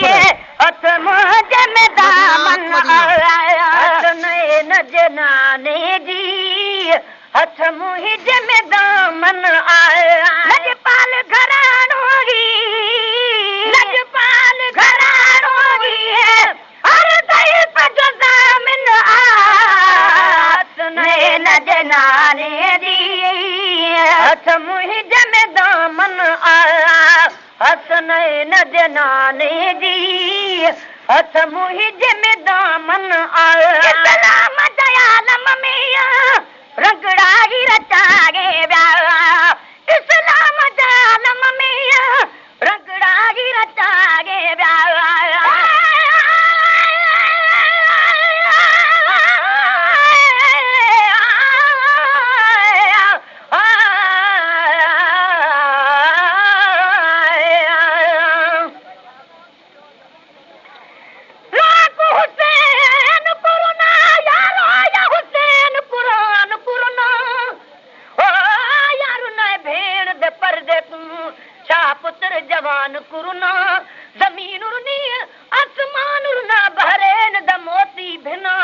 हथ मुंहिंजे में दामन आया न जनाने जी हथ मुंहिंजे में दामन आया लजपाल घराणोगी लजपाल घराणोगी हर दई पे जो दामन आया न जनाने जी हथ मुंहिंजे में दामन आया हसन न जनाने जी हथ मुंहिंजे में दामन आया इस्लाम दयालम में रंगड़ा ही रचागे व्या इस्लाम दयालम में रंगड़ा ही रचागे व्या जवान कुरुना जमीन उर्नी आसमान उर्ना बहरेन द मोती भिना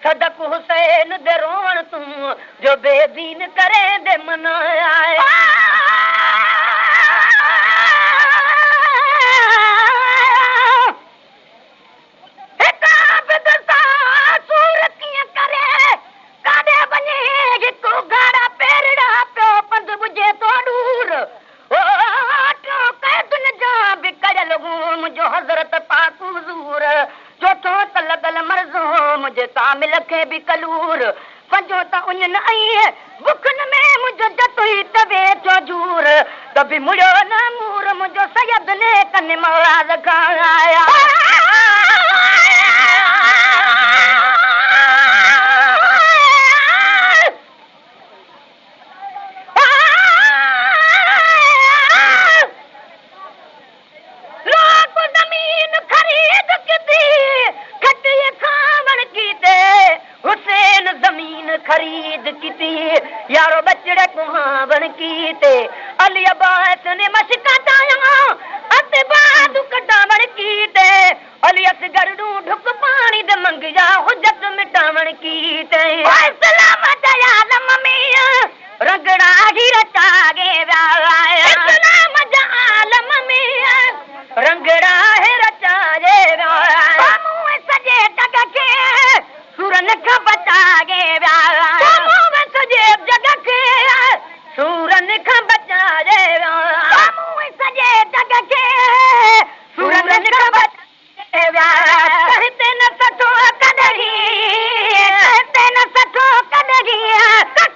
सदक हुसैन दे रोवण तू जो बेदीन करे दे मनाया हज़रत पाक हुज़ूर चौथो त लॻल मर्ज़ो मुंहिंजे कामिल खे बि कलूर पंजो त उञन आई बुखन में मुंहिंजो जत ई तवे जो जूर त बि मुड़ियो न मूर मुंहिंजो सैयद ने कन मौलाद खां आया खरीद की यारो बचड़े कुहावण की अली अब्बास ने मशकाताया अते बादू कटावण की अली असगर ढुक पानी दे मंगिया हुजत मिटावण की सलाम दयालम में रंगड़ा ही रचागे सलाम दयालम में रंगड़ा है रचागे सजे जग के सुरन का बचागे सजे जग के सूरन का बचागे सजे जग के सूरन का बचागे कहते न सठो कदरी कहते न सठो कदरी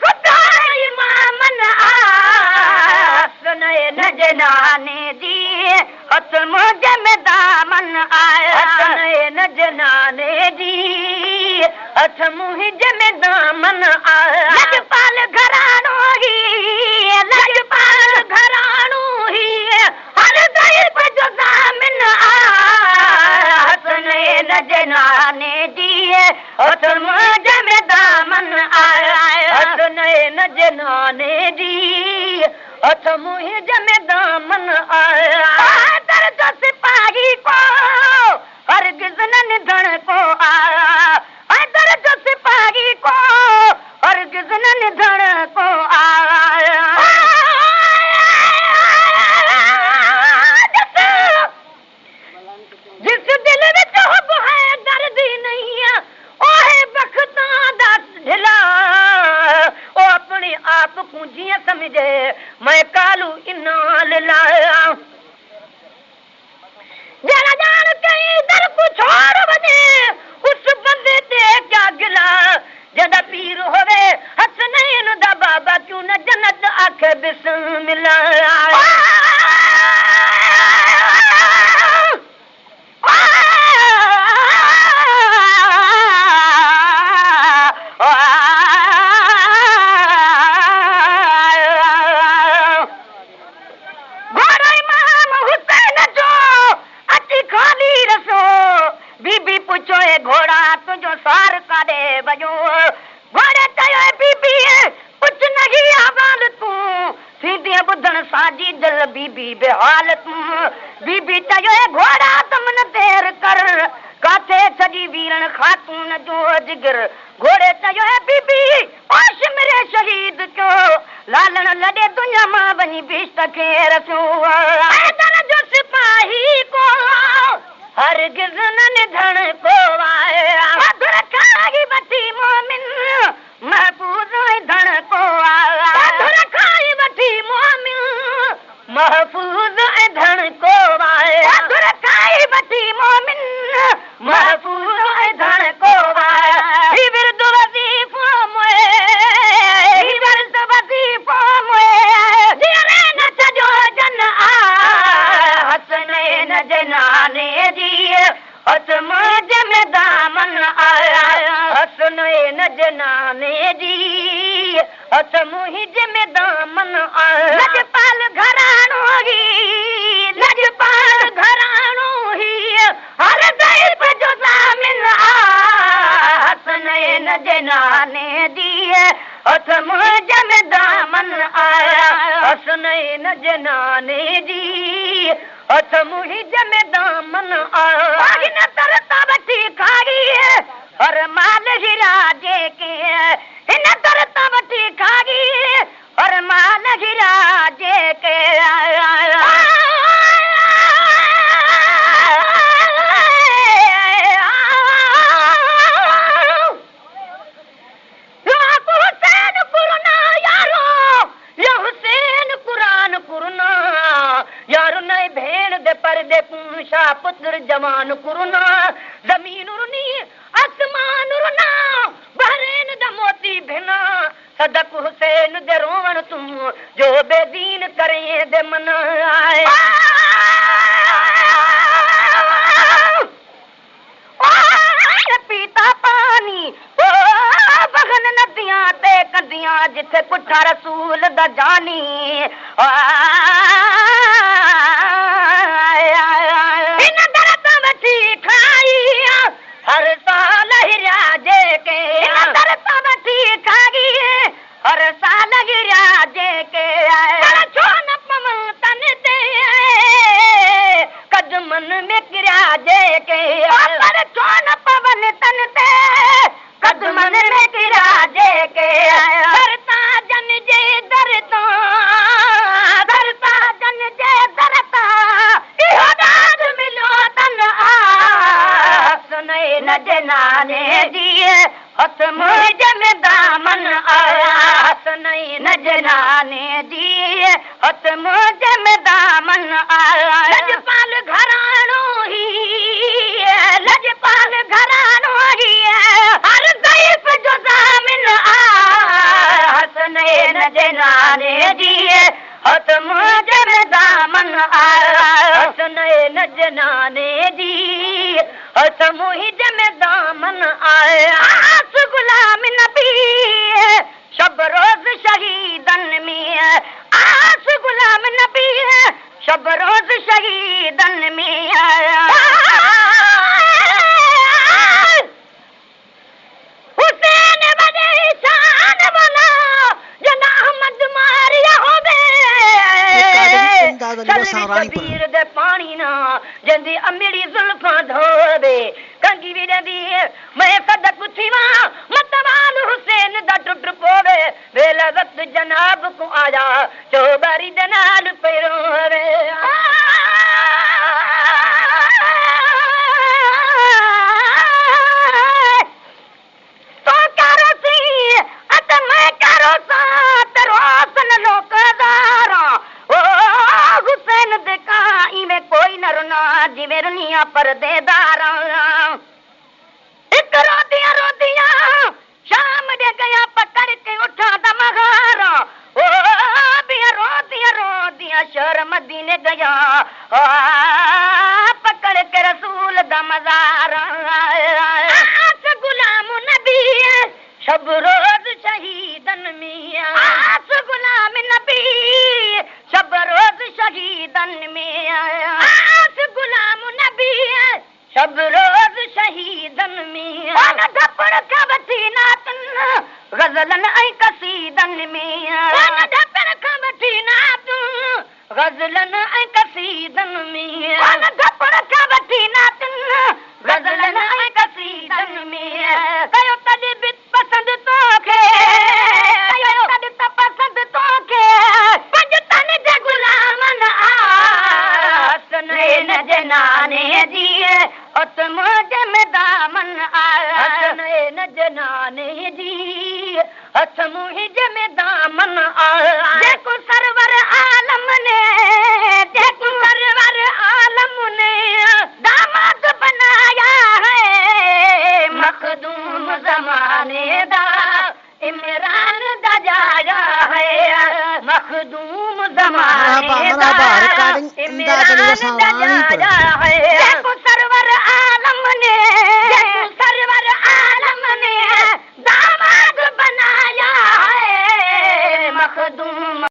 खुदाई मामन सुने न जनाने दी हथ मुझे में दामन आया न जनाने दी हथ मुंहिंजे में दामन आया लजपाल घराणो ही लजपाल घराणो ही हर दई पे जो दामन आया हसने न जनाने दी हथ मुंहिंजे में दामन आया हसने न जनाने दी हथ मुंहिंजे में दामन आया दर्द सिपाही को हरगिज़ न निधन को आया दर्द सिपाही को हरगिज़ न निधन को आया जिस दिल विच हुब है दर्द ही नहीं है ओहे बख्तां दा ढिला ओ अपने आप को जिया समझे मैं कालू इना लाया जरा जान कहीं दर को छोड़ बने उस बंदे ते क्या गिला जदा पीर होवे हसनैन दा बाबा क्यों न जन्नत आखे बिस्मिल्लाह घोड़े जिगर घोड़े चयो है बीबी ओश मेरे शहीद क्यों लालण लॾे दुनिया मां वञी बिश्त खे रसियो हैदर जो सिपाही को हरगिज़ न निधण को आए बहादुर खाई वठी मोमिन महफूज़ धण को आया बहादुर खाई वठी मोमिन महफूज़ धण को आए बहादुर खाई वठी मोमिन महफूज़ धण को आया ही विरद वज़ीफ़ो मोए ही विरद वज़ीफ़ो मोए दिले न छॾियो जन आ हसनैन जनाने जी हथ मुंहिंज में दामन आया हसनैन जनाने जी हथ मुंहिंज में दामन आया लजपाल घराणो ही लजपाल घराणो ही हर दैब जो ज़ामिन आ हसनैन जनाने जी हथ मुंहिंज में दामन आया हसनैन जनाने जी हथ मुंहिंज में दामन आया हिन तरता वठी खाई हर माल हीरा जेके हिन तरता वठी खाई हर माल हीरा जेके पुत्र जवान कुरुना जमीन रुनी आसमान रुना बहरेन द मोती भिना सदक हुसैन दे रोवण तुम जो बेदीन करे दे मन आए पीता पानी ओ बगन नदियां ते कंदियां जिथे पुठा रसूल दा जानी हर साल हीरा जेके तरता वठी खागी हर साल हीरा जेके छो न पवन तन ते कदमन में गिरा जेके पर छो न पवन तन ते कदमन में गिरा जेके दरता जन जे दरता दरता जन जे दरता इहो दाद मिलो तन आ हसनैन जनाने जी हथ मुंहिंज में दामन आया हसनैन जनाने जी हथ मुंहिंज में दामन आया लजपाल घराणो ही लजपाल घराणो ही हर दैफ जो ज़ामिन आ हसनैन जनाने जी हथ मुंहिंज में दामन आया हसनैन जनाने जी हथ मुंहिंज में दामन आया आस गुलाम नबी शब रोज शहीदन में आस गुलाम नबी शब रोज शहीदन में आया हुसैन बड़े शान वाला जना अहमद मारिया होवे कबीर दे पानी ना जंदी अमीरी जुल्फां धोवे कंगी भी रंदी मैं सदक थीवा मतवाल हुसैन दा टुट पोवे वेला वक्त जनाब को आया चौबारी दनाल पैरोवे तो करो सी अत मैं करो सा तरोसन लोकदारा ओ हुसैन दे काई में कोई न रुना जिवे रुनिया परदेदारा एक रोदिया रोदिया शाम दे गया पकड़ के उठा दमहारा ओ बिया रोदिया रोदिया शहर मदीने गया पकड़ के रसूल दा मज़ारा आस गुलाम नबी शब रोज शहीदन में आस गुलाम नबी शब रोज शहीदन में आस गुलाम नबी शब रोज शहीदन में ढपड़ का वठी नातन गज़लन ऐं कसीदन में ढपड़ का वठी नातन गज़लन ऐं कसीदन में ढपड़ का वठी नातन गज़लन ऐं कसीदन में कयो मुझे में दामन आया न जनाने जी हथ मुझे में दामन आया देखो सरवर आलम ने देखो सरवर आलम ने दामाद बनाया है मखदूम जमाने दा इमरान दा जाया है मखदूम जमाने दा इमरान दा जाया है देखो सरवर आलम ने देखो सरवर आलम ने दामाद बनाया है मखदूम